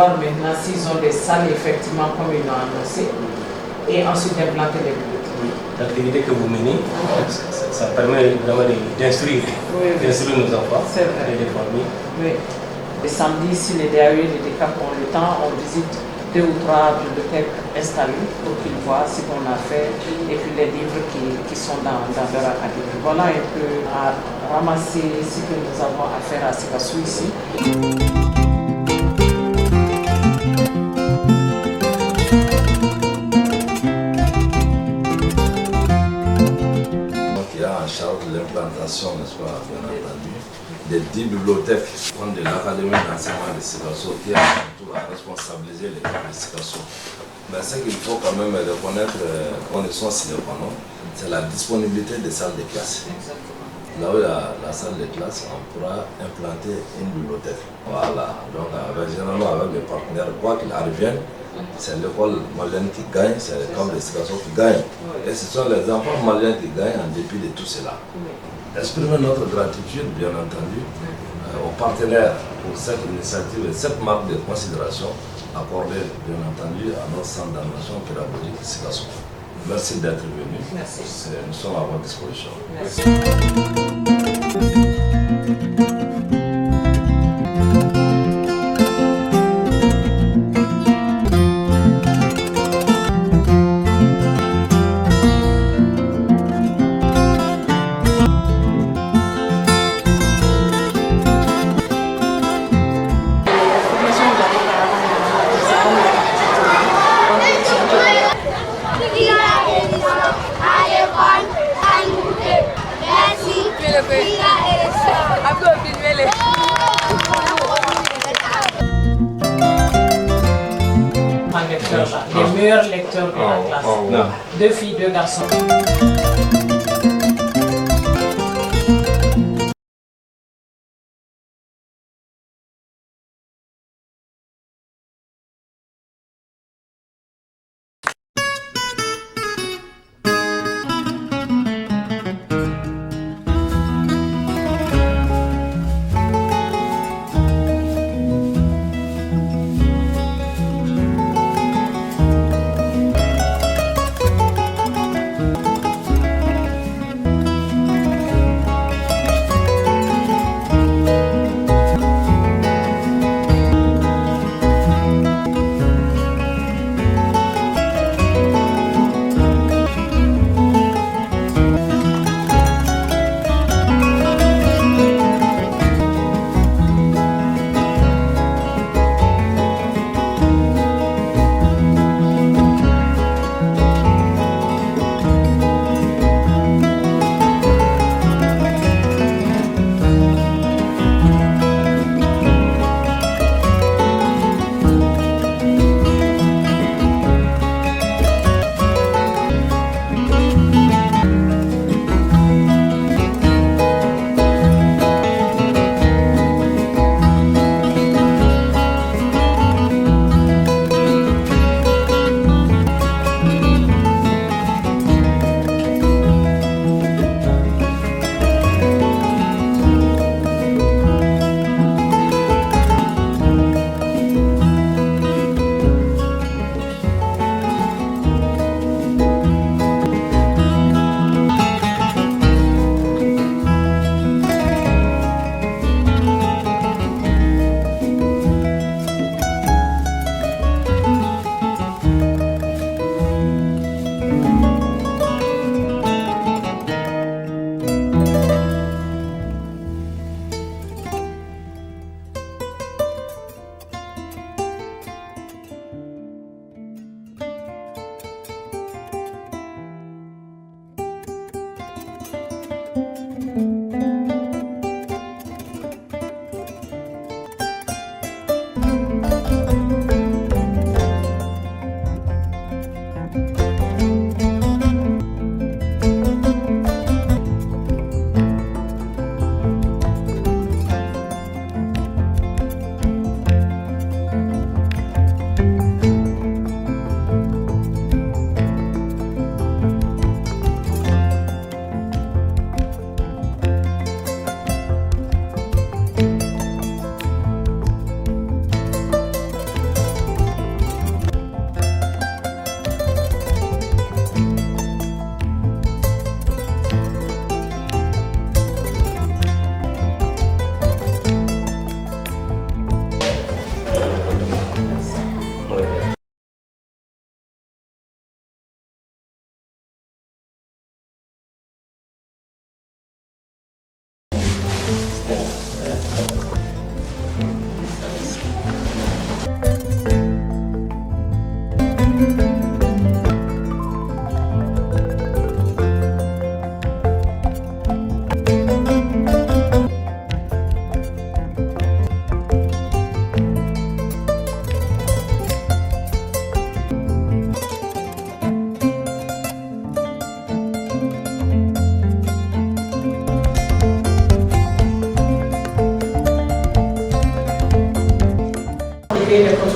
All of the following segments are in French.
voir maintenant s'ils ont des salles effectivement comme ils l'ont annoncé et ensuite d'implanter les bibliothèques. Oui. L'activité que vous menez, ça permet vraiment d'instruire nos enfants et les familles. Oui. Le samedi, si les DAE et les DECAP ont le temps, on visite 2 ou 3 bibliothèques installées pour qu'ils voient ce qu'on a fait et puis les livres qui sont dans leur académie. Voilà un peu à ramasser ce que nous avons à faire à Sikasso ici. Qui a en charge l'implantation, n'est-ce pas, bien entendu, des 10 bibliothèques de l'Académie d'enseignement de Sikasso qui a surtout à responsabiliser les gens de Sikasso. Mais ce qu'il faut quand même reconnaître, condition sine qua non, c'est la disponibilité des salles de classe. Là où il y a la salle de classe, on pourra implanter une bibliothèque. Voilà, donc généralement avec les partenaires, quoi qu'il arrive, c'est l'école malienne qui gagne, c'est l'école de Sikasso qui gagne. Et ce sont les enfants maliens qui gagnent en dépit de tout cela. Exprimer notre gratitude, bien entendu, aux partenaires pour cette initiative et cette marque de considération accordée, bien entendu, à notre centre d'animation pédagogique de Sikasso. Merci d'être venu. Merci. Nous sommes à votre disposition. Merci. Les meilleurs lecteurs de la classe. 2 filles, 2 garçons.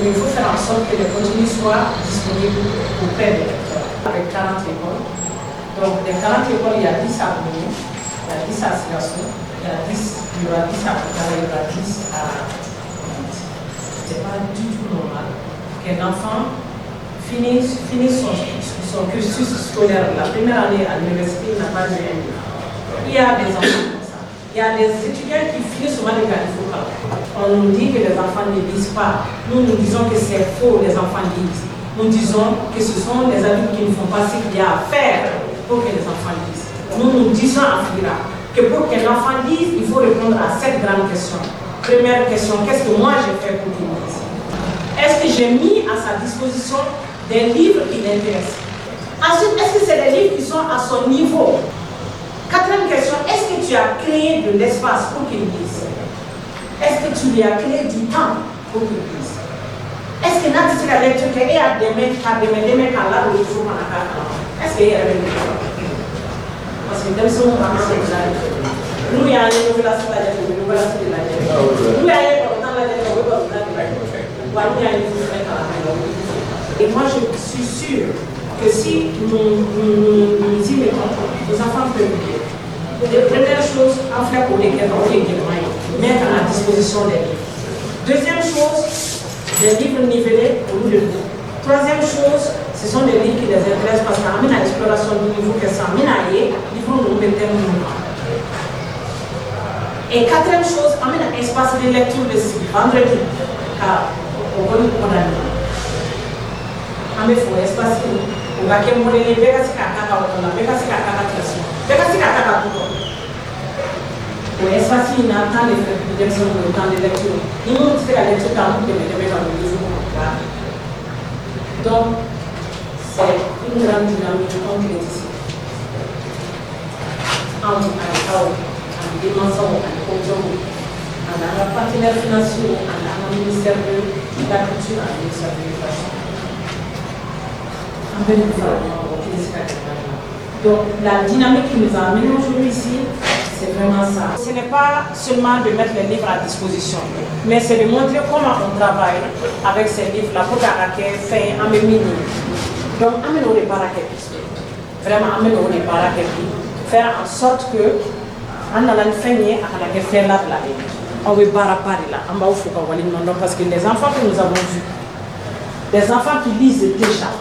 mais il faut faire en sorte que les contenus soient disponibles auprès des lecteurs. Avec 40 écoles, donc des 40 écoles, il y a 10 à Bougnou, il y a 10 à Sigassou, il y aura 10 à Koutara, il y aura 10 à Monti. Ce n'est pas du tout normal qu'un enfant finisse son cursus scolaire la première année à l'université, il n'a pas eu un livre. Il y a des enfants comme ça. Il y a des étudiants qui finissent souvent les qualifications. On nous dit que les enfants ne lisent pas. Nous disons que c'est faux, les enfants lisent. Nous disons que ce sont les adultes qui ne font pas ce qu'il y a à faire pour que les enfants lisent. Nous disons à Fira que pour qu'un enfant lise, il faut répondre à cette grande question. Première question, qu'est-ce que moi j'ai fait pour qu'il lise? Est-ce que j'ai mis à sa disposition des livres qui l'intéressent? Ensuite, est-ce que c'est des livres qui sont à son niveau? Quatrième question, est-ce que tu as créé de l'espace pour qu'il lise? Est-ce que tu lui as créé du temps pour qu'il lise? Est-ce que tu as la lecture qu'il y a des mecs à là où il faut qu'on a fait? Est-ce qu'il y a des mecs? Parce que nous sommes vraiment nous, il y a une nouvelle aspect de nous, il y a une et moi, je suis sûre que si nous y mettons, nos enfants peuvent lire. La première chose, en fait, pour lesquelles on fait des moyens, mettre à la disposition des livres. Deuxième chose, des livres nivelés au bout de nous. Troisième chose, ce sont des livres qui les intéressent parce qu'ils amènent à l'exploration du niveau que ça amène à aller, ils vont nous mettre un mouvement. Et quatrième chose, amène un espace de lecture de vendredi, au bon condamné. Ame fo espace o ga ke molele be ka sika kaka o na be ka sika kaka classe be ka sika kaka tout o espace na temps de réflexion o temps de lecture ni mo se ka lecture temps de me dans le livre donc c'est une grande dynamique concrète en dimension en la partenaire financier en ministère de la culture en ministère de l'éducation. Donc la dynamique qui nous a amené aujourd'hui ici, c'est vraiment ça. Ce n'est pas seulement de mettre les livres à disposition, mais c'est de montrer comment on travaille avec ces livres-là pour faire un mini. Donc, amener les paraquets. Vraiment, amener les paraquets. Faire en sorte que, on a la famille, on a fait là, on va barapari là, on va faire parce que les enfants que nous avons vus, les enfants qui lisent déjà.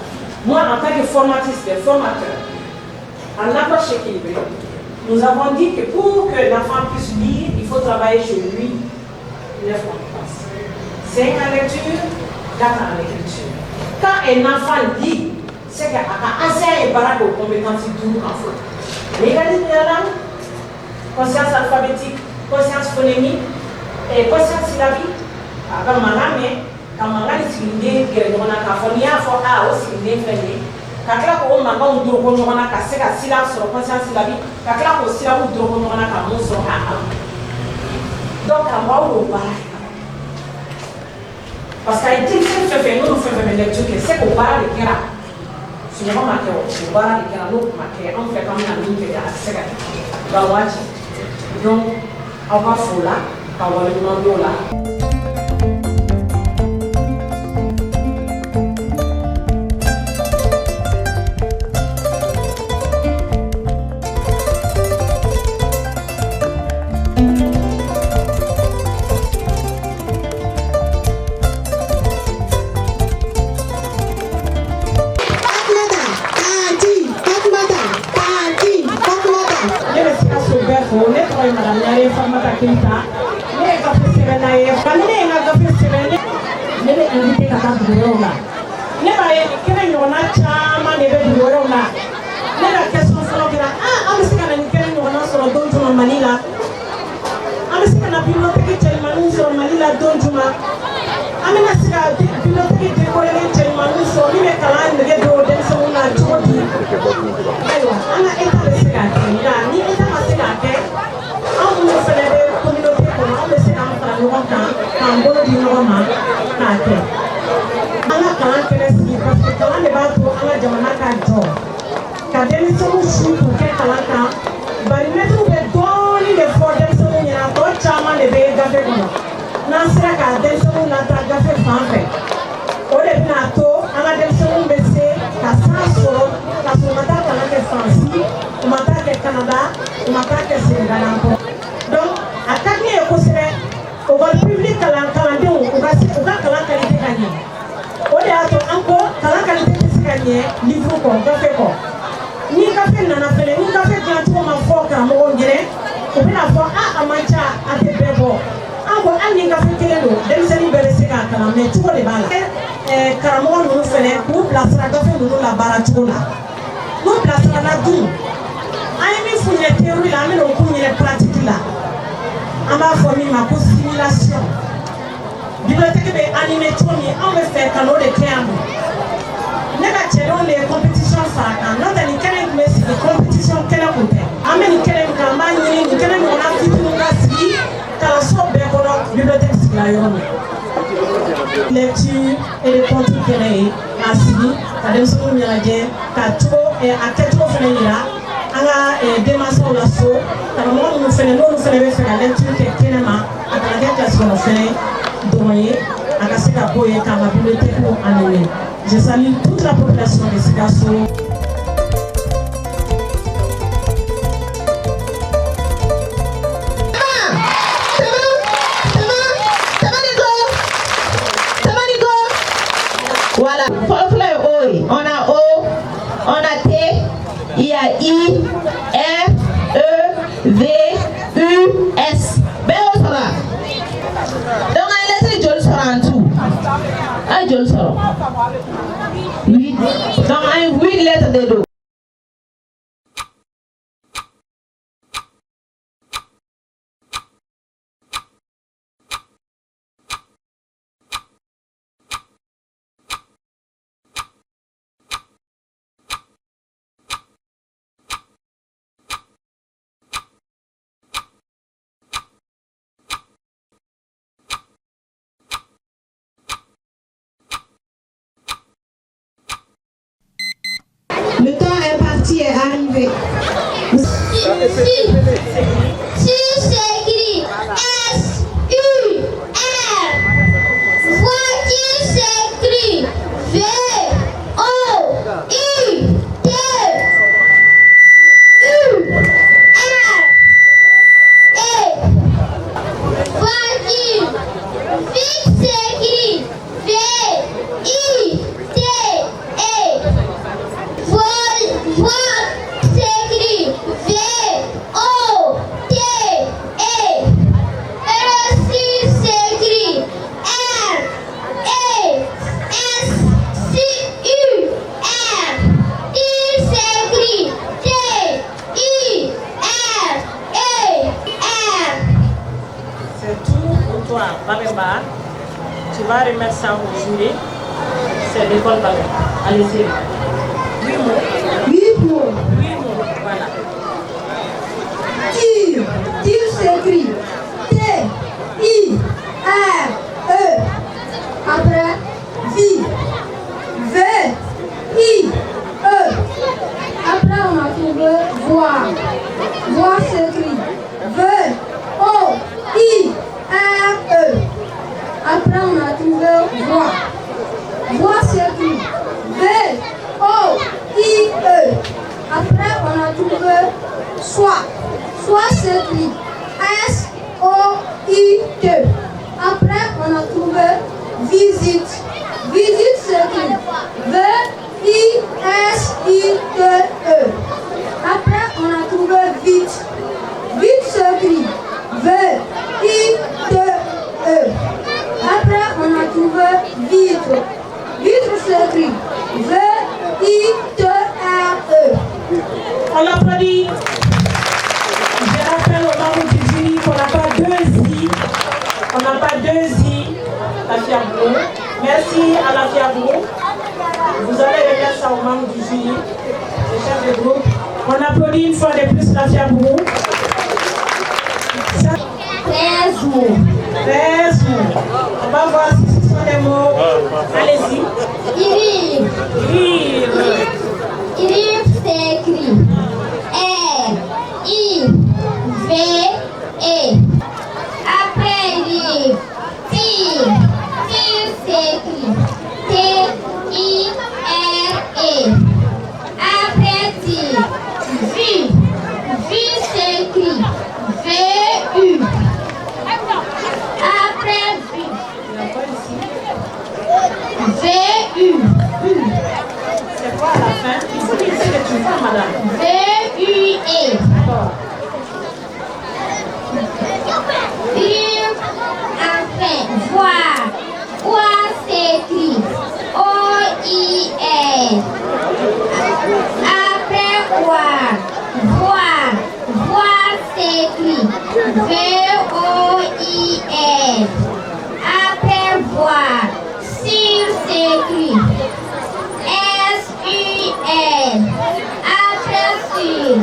Moi, en tant que formatrice, des formateurs, en approche équilibrée, nous avons dit que pour que l'enfant puisse lire, il faut travailler chez lui 9 compétences. 5 en lecture, 4 en écriture. Quand un enfant lit, c'est qu'il y a assez de baraques aux compétences du en faute. Mécanisme de la langue, conscience alphabétique, conscience phonémique et conscience syllabique. Quand mangani siginde gere ɲɔgɔnna k'a fɔ n'i y'a fɔ a o siginde filɛ nin ye ka tila k'o mankanw dorogo ɲɔgɔnna ka se ka sila sɔrɔ conscience la bi ka tila k'o siraw dorogo ɲɔgɔnna ka mun sɔrɔ a donc karamɔgɔw y'o baara parce que a ye denmisɛnnin fɛn fɛn n'olu fɛn fɛn bɛ lecture kɛ c'est k'o baara de kɛra sunɔgɔ ma kɛ o baara de kɛra n'o ma kɛ anw fɛ k'an bɛna min kɛ a tɛ se ka kɛ nka waati donc aw ka fo la ka waleɲuman dɔn o la. Benato, on a des gens baissés, à Sansoro, à son matin de France, au matin de Canada, au matin de Sénégal encore. Donc, à Kanye et Kosere, au vol public, à l'encalandé, au cas que la qualité gagnée. Au théâtre encore, quand la qualité de gagner, livre quoi, café quoi. Ni café n'a pas fait, ni café gratuit, ma foi, car mon gré, ou bien la foi, à Mancha, à tes bébés. Encore un ni café qui est l'eau, des amis bercés à Kalam, mais tout les balles. Karamon nous fait, nous placera café, nous la baratula. Nous placera la doux. Aïe, il faut une théorie là, mais on connaît les pratiques là. À ma famille, ma simulation. Bibliothèque est animée, on me fait cadeau de clients. Les compétitions farata, non dans les canaux mais c'est des compétitions qu'elle a coupé. Amène quelle campagne, quelle on a fait tout le cas, car la sorte de la bibliothèque c'est lecture et les contenus qu'elle a assis, à des secondes méridien, qu'à trop et à quatre fois à la démarche au lasso, car moi nous faisons la lecture qu'elle a à la classe qu'on fait, donner à la sécaboye car la bibliothèque nous animée. Je salue toute la population de Sikasso. Voilà, on a O, on a T, il y a I, R, E, V, U, S. Donc, on laisse Joel Sora en tout. Un Joel Sora. 8. Donc, un 8 lettres de dos. Le temps imparti est arrivé. Si s'écrit S-U-R. Voiture s'écrit V-O-I-T. U-R. E. Voiture. Vite s'écrit V-I-T-E. Voix s'écrit V-O-T-E. Reçu s'écrit R-E-S-C-U-R. Il s'écrit T-I-R-E-R. C'est tout pour toi, Babemba. Tu vas remettre ça au jury. C'est l'école Babemba. Allez-y. 8 mots. 8 mots. Voilà. Tir. Tir s'écrit T-I-R-E. Après, vie. V-I-E. Après, on a trouvé voir. Voir s'écrit V-O-I-R-E. Après, on a trouvé voir. Voir s'écrit V-O-I-E. Après, on a trouvé soit. Soit s'écrit S-O-I-T. Après, on a trouvé visite. Visite s'écrit V-I-S-I-T-E. Après, on a trouvé vite. Vite s'écrit V-I-T-E. Après, on a trouvé vitre. Vitre s'écrit V-I-T-R-E. On l'applaudit. Je rappelle aux membres du jury qu'on n'a pas 2 I. On n'a pas 2 I, la Fiabrou. Merci à la Fiabrou. Vous allez remettre ça aux membres du jury, les chefs de groupe. On applaudit une fois de plus la Fiabrou. 13 mots. 13 mots. On va voir si ce sont des mots. Allez-y. Rive. Rive. Rive s'écrit R-I-V-E. Après rive. Tire. Tire s'écrit T-I-R-E. madame. V-U-E. Enfin, voir. Voir s'écrit. O-I-N. Après voir. Voir. Voir s'écrit. V-O-I-N. Après voir. Sur s'écrit. S-U-N. Après sur.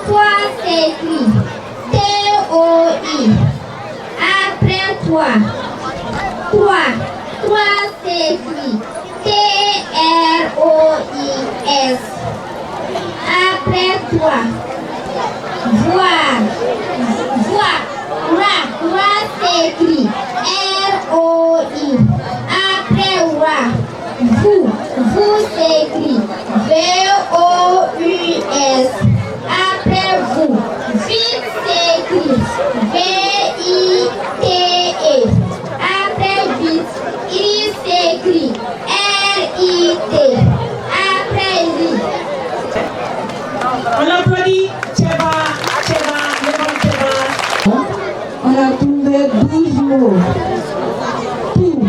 Toi s'écrit. T-O-I. Après toi. Toi. Toi s'écrit. T-R-O-I-S. Après toi. Voir. Voir. Voir s'écrit. R-O-I. Après voir. Vous. Vous s'écrit. V-O-U-S. Après vous. Vite s'écrit. V-I-T-E. Après vite. Il s'écrit. R-I-T. Après lit. On applaudit Tcheba, On a trouvé 12 mots. Tout,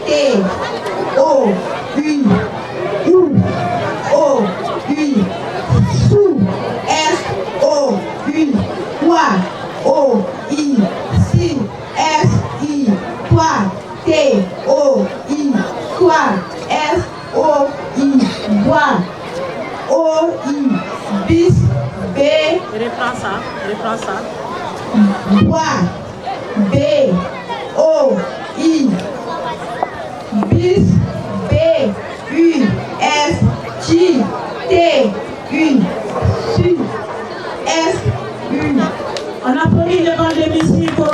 T, O, U, U, O, U, sous, S, O, U, toi, O, I, si, S, I, toi, T, O, I, toi, S, O, I, toi, O, I, bis, B, reprends ça. Bois, B, O, I, bis, B, U, S, J, T, U, SU, S, U. On applaudit le vent de musique pour